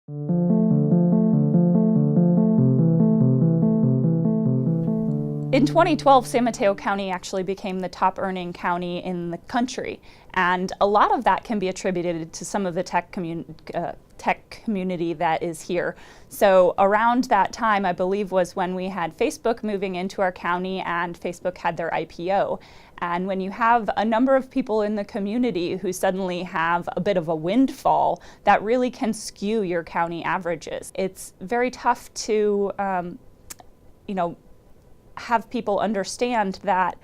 In 2012, San Mateo County actually became the top earning county in the country, and a lot of that can be attributed to some of the tech community that is here. So around that time, I believe, was when we had Facebook moving into our county and Facebook had their IPO. And when you have a number of people in the community who suddenly have a bit of a windfall, that really can skew your county averages. It's very tough to, have people understand that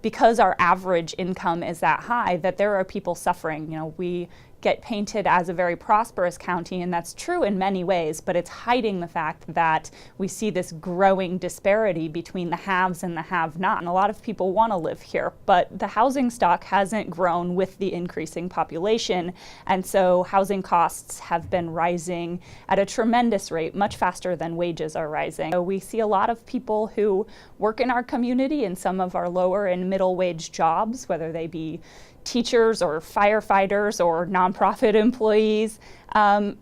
because our average income is that high, that there are people suffering. We get painted as a very prosperous county, and that's true in many ways, but it's hiding the fact that we see this growing disparity between the haves and the have-not. And a lot of people want to live here, but the housing stock hasn't grown with the increasing population, and so housing costs have been rising at a tremendous rate, much faster than wages are rising. So we see a lot of people who work in our community in some of our lower and middle wage jobs, whether they be teachers or firefighters or nonprofit employees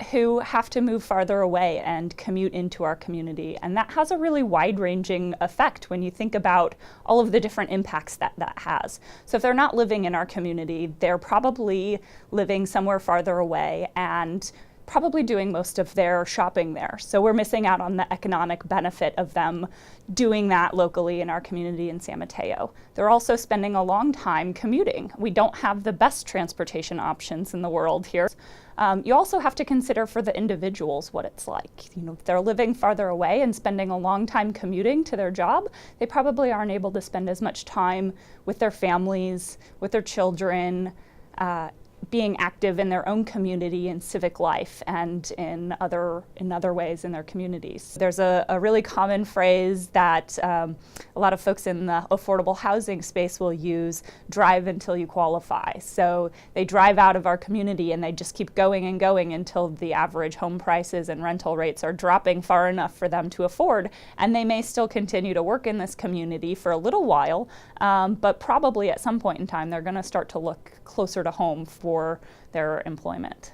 who have to move farther away and commute into our community. And that has a really wide-ranging effect when you think about all of the different impacts that that has. So if they're not living in our community, they're probably living somewhere farther away and probably doing most of their shopping there. So we're missing out on the economic benefit of them doing that locally in our community in San Mateo. They're also spending a long time commuting. We don't have the best transportation options in the world here. You also have to consider for the individuals what it's like. If they're living farther away and spending a long time commuting to their job, they probably aren't able to spend as much time with their families, with their children, being active in their own community and civic life and in other ways in their communities. There's a really common phrase that a lot of folks in the affordable housing space will use: drive until you qualify. So they drive out of our community and they just keep going and going until the average home prices and rental rates are dropping far enough for them to afford, and they may still continue to work in this community for a little while, but probably at some point in time they're going to start to look closer to home for their employment.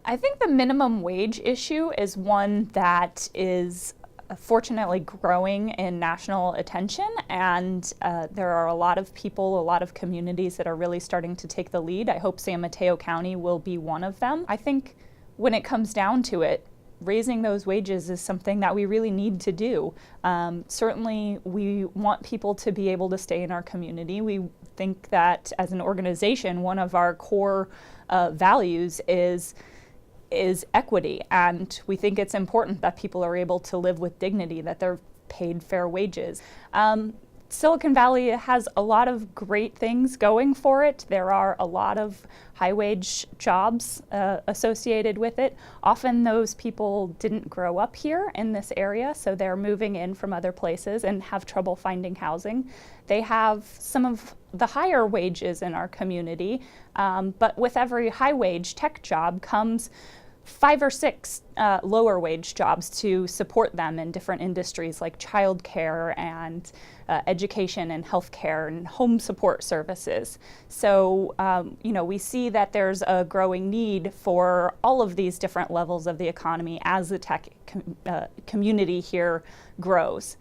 I think the minimum wage issue is one that is fortunately growing in national attention, and there are a lot of people, a lot of communities that are really starting to take the lead. I hope San Mateo County will be one of them. I think when it comes down to it, raising those wages is something that we really need to do. Certainly, we want people to be able to stay in our community. We think that as an organization, one of our core values is equity, and we think it's important that people are able to live with dignity, that they're paid fair wages. Silicon Valley has a lot of great things going for it. There are a lot of high-wage jobs associated with it. Often those people didn't grow up here in this area, so they're moving in from other places and have trouble finding housing. They have some of the higher wages in our community, but with every high-wage tech job comes 5 or 6 lower wage jobs to support them in different industries like childcare and education and healthcare and home support services. So, we see that there's a growing need for all of these different levels of the economy as the tech community here grows.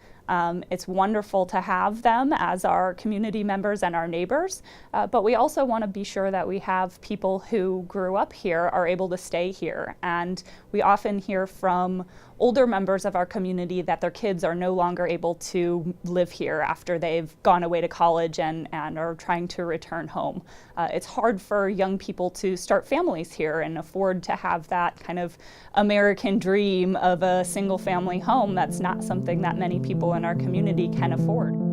It's wonderful to have them as our community members and our neighbors, but we also want to be sure that we have people who grew up here are able to stay here. And we often hear from older members of our community that their kids are no longer able to live here after they've gone away to college and are trying to return home. It's hard for young people to start families here and afford to have that kind of American dream of a single family home. That's not something that many people in our community can afford.